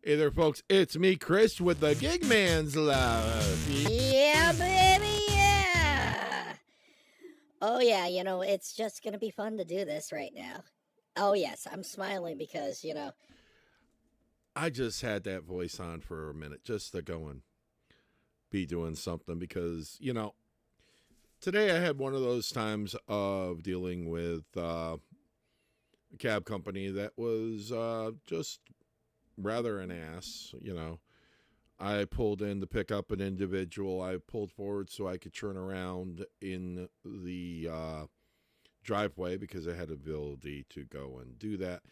Hey there, folks. It's me, Chris, with the Gig Man's Love. Yeah, baby, yeah. Oh, yeah, it's just going to be fun to do this right now. Oh, yes, I'm smiling because, I just had that voice on for a minute just to go and be doing something because, today I had one of those times of dealing with a cab company that was just rather an ass. I pulled in to pick up an individual. I pulled forward so I could turn around in the driveway because I had the ability to go and do that.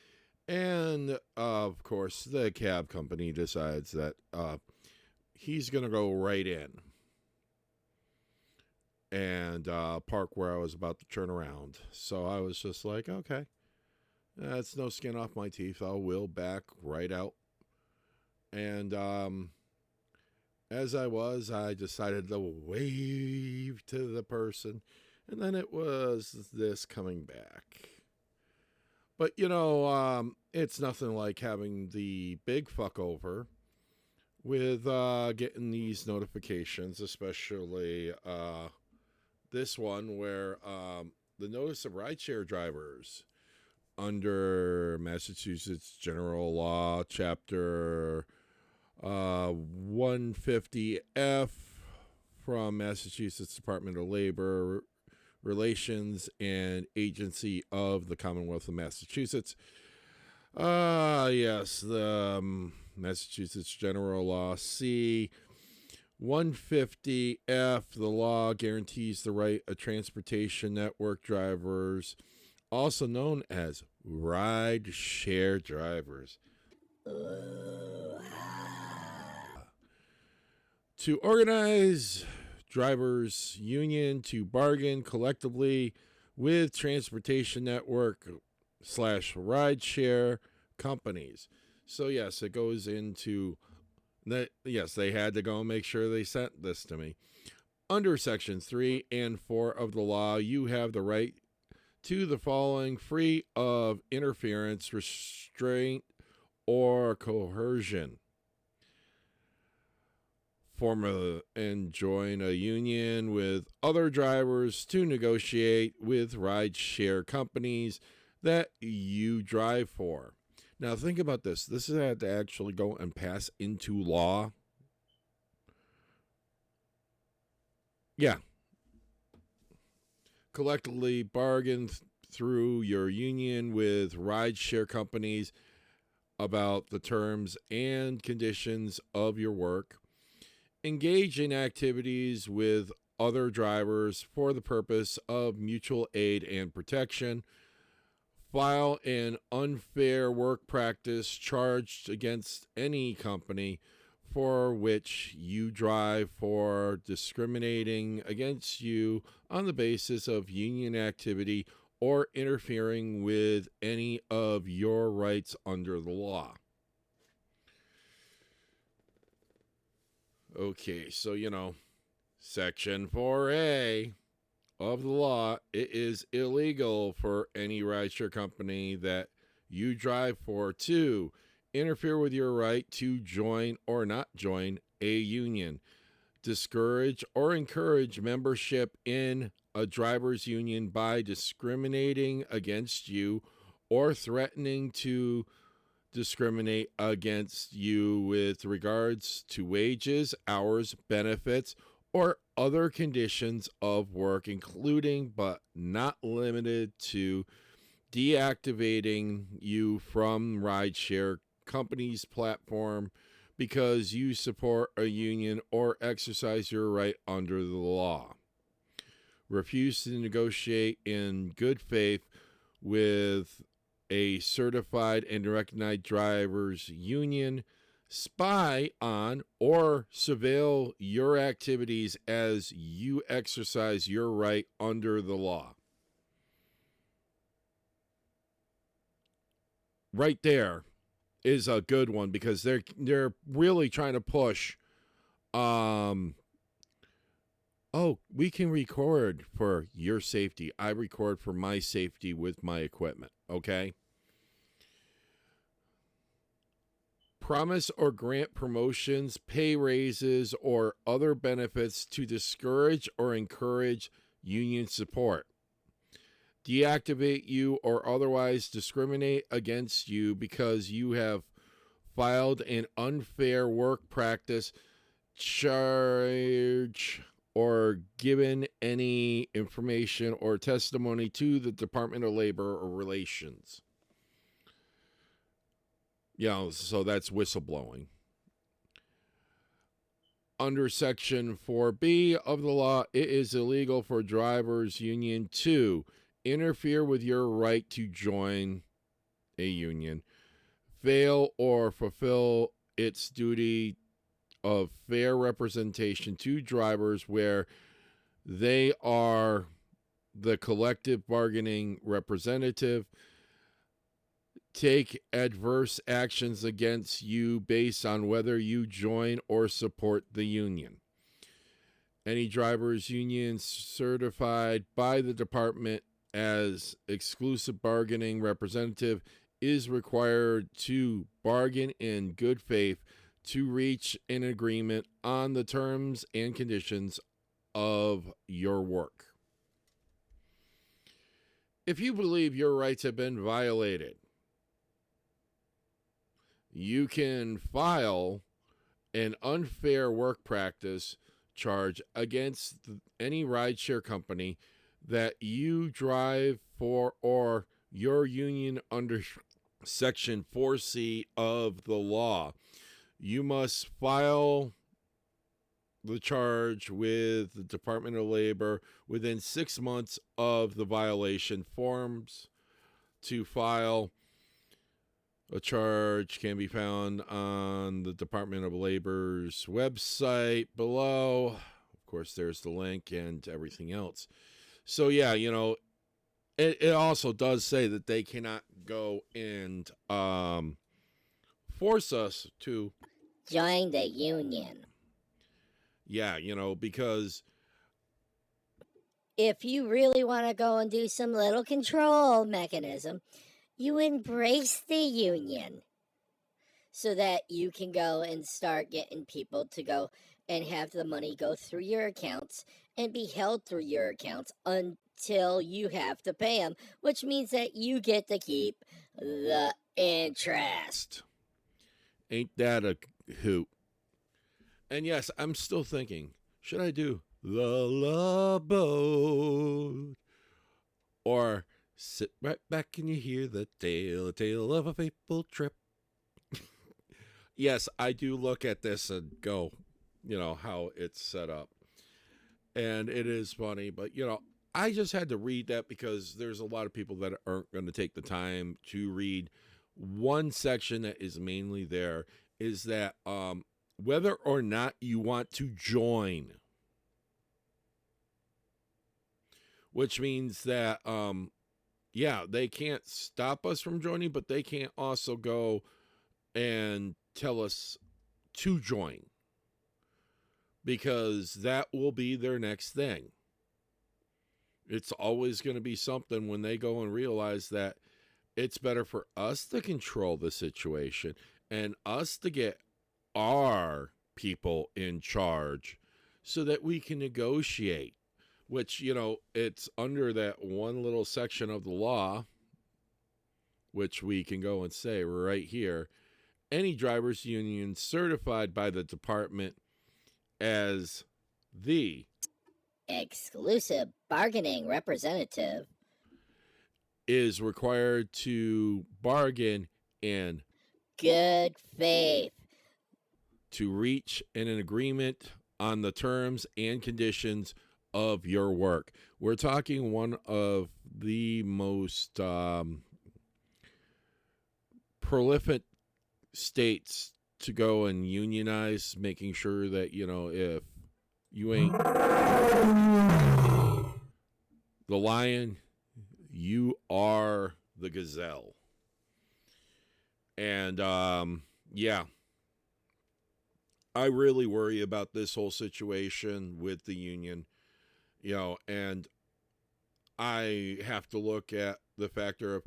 And of course, the cab company decides that he's going to go right in and park where I was about to turn around. So I was just like, okay, that's no skin off my teeth. I'll wheel back right out. And as I decided to wave to the person. And then it was this coming back. But, it's nothing like having the big fuck over with getting these notifications, especially this one where the notice of rideshare drivers under Massachusetts General Law, Chapter 150F from Massachusetts Department of Labor Relations and Agency of the Commonwealth of Massachusetts. Yes, the Massachusetts General Law C 150F. The law guarantees the right of transportation network drivers, also known as RideShare drivers, to organize drivers union to bargain collectively with transportation network / rideshare companies. So yes, it goes into that. Yes, they had to go and make sure they sent this to me. Under sections 3 and 4 of the law, you have the right to the following: free of interference, restraint, or coercion. Form and join a union with other drivers to negotiate with rideshare companies that you drive for. Now think about this. This had to actually go and pass into law. Yeah. Collectively bargain through your union with rideshare companies about the terms and conditions of your work. Engage in activities with other drivers for the purpose of mutual aid and protection. File an unfair work practice charged against any company for which you drive for discriminating against you on the basis of union activity or interfering with any of your rights under the law. Okay, so, Section 4A of the law, it is illegal for any rideshare company that you drive for to interfere with your right to join or not join a union, discourage or encourage membership in a driver's union by discriminating against you or threatening to discriminate against you with regards to wages, hours, benefits, or other conditions of work, including but not limited to deactivating you from rideshare company's platform because you support a union or exercise your right under the law. Refuse to negotiate in good faith with a certified and recognized drivers union, spy on or surveil your activities as you exercise your right under the law. Right there is a good one because they're really trying to push we can record for your safety. I record for my safety with my equipment, okay? promise or grant promotions, pay raises, or other benefits to discourage or encourage union support. Deactivate you or otherwise discriminate against you because you have filed an unfair work practice charge or given any information or testimony to the Department of Labor or Relations. So that's whistleblowing. Under Section 4B of the law, it is illegal for drivers' union to interfere with your right to join a union, fail or fulfill its duty of fair representation to drivers where they are the collective bargaining representative, take adverse actions against you based on whether you join or support the union. Any driver's union certified by the department as exclusive bargaining representative is required to bargain in good faith to reach an agreement on the terms and conditions of your work. If you believe your rights have been violated, you can file an unfair work practice charge against any rideshare company that you drive for or your union under Section 4C of the law. You must file the charge with the Department of Labor within 6 months of the violation. Forms to file a charge can be found on the Department of Labor's website below. Of course, there's the link and everything else. So, it also does say that they cannot go and force us to join the union. Yeah, because if you really want to go and do some little control mechanism, you embrace the union so that you can go and start getting people to go and have the money go through your accounts and be held through your accounts until you have to pay them, which means that you get to keep the interest. Ain't that a hoot? And yes, I'm still thinking, should I do the love boat? Or sit right back and you hear the tale of a fateful trip? Yes, I do look at this and go, how it's set up. And it is funny, but, I just had to read that because there's a lot of people that aren't going to take the time to read one section that is mainly there is that whether or not you want to join, which means that, they can't stop us from joining, but they can't also go and tell us to join because that will be their next thing. It's always going to be something when they go and realize that it's better for us to control the situation and us to get our people in charge so that we can negotiate, which, it's under that one little section of the law, which we can go and say right here, any driver's union certified by the department as the exclusive bargaining representative is required to bargain in good faith to reach an agreement on the terms and conditions of your work. We're talking one of the most prolific states to go and unionize, making sure that, if you ain't the lion, you are the gazelle. And, I really worry about this whole situation with the union, and I have to look at the factor of,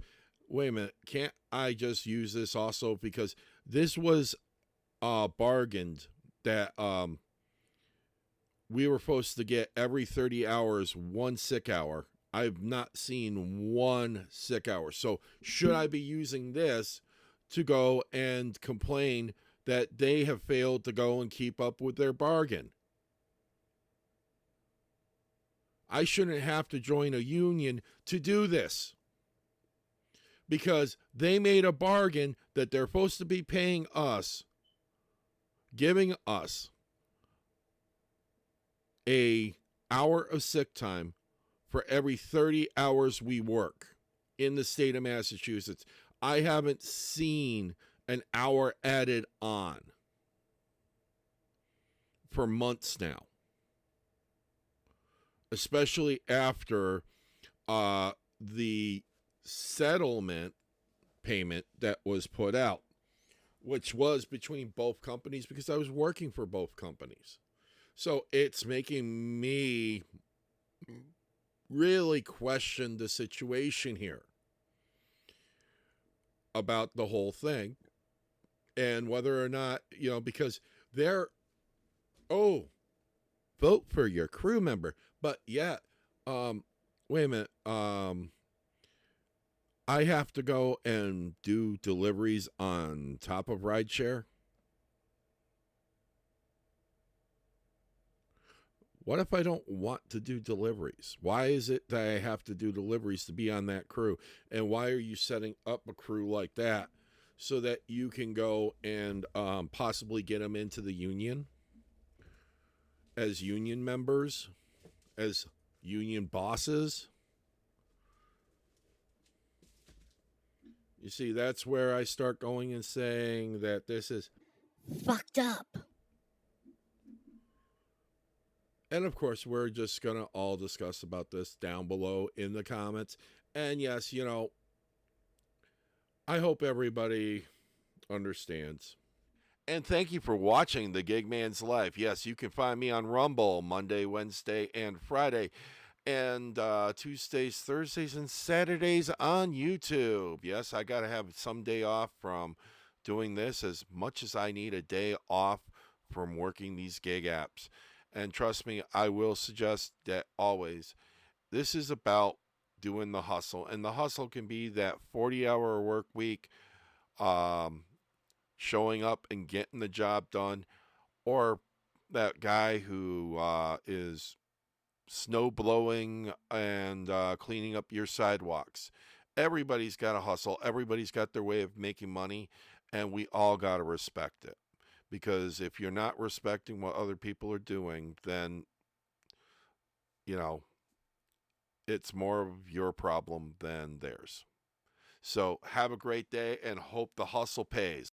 wait a minute, can't I just use this also? Because this was bargained that we were supposed to get every 30 hours 1 sick hour. I've not seen 1 sick hour. So should I be using this to go and complain that they have failed to go and keep up with their bargain? I shouldn't have to join a union to do this, because they made a bargain that they're supposed to be paying us, giving us a hour of sick time for every 30 hours we work in the state of Massachusetts. I haven't seen an hour added on for months now, especially after the settlement payment that was put out, which was between both companies, because I was working for both companies. So it's making me really question the situation here about the whole thing, and whether or not, because they're, oh, vote for your crew member. But yet, wait a minute, I have to go and do deliveries on top of RideShare. What if I don't want to do deliveries? Why is it that I have to do deliveries to be on that crew? And why are you setting up a crew like that so that you can go and possibly get them into the union as union members, as union bosses? You see, that's where I start going and saying that this is fucked up. And of course, we're just going to all discuss about this down below in the comments. And yes, I hope everybody understands. And thank you for watching The Gig Man's Life. Yes, you can find me on Rumble Monday, Wednesday, and Friday. And Tuesdays, Thursdays, and Saturdays on YouTube. Yes, I got to have some day off from doing this, as much as I need a day off from working these gig apps. And trust me, I will suggest that always. This is about doing the hustle. And the hustle can be that 40-hour work week, showing up and getting the job done, or that guy who is snow blowing and cleaning up your sidewalks. Everybody's got to hustle. Everybody's got their way of making money, and we all got to respect it. Because if you're not respecting what other people are doing, then, it's more of your problem than theirs. So have a great day, and hope the hustle pays.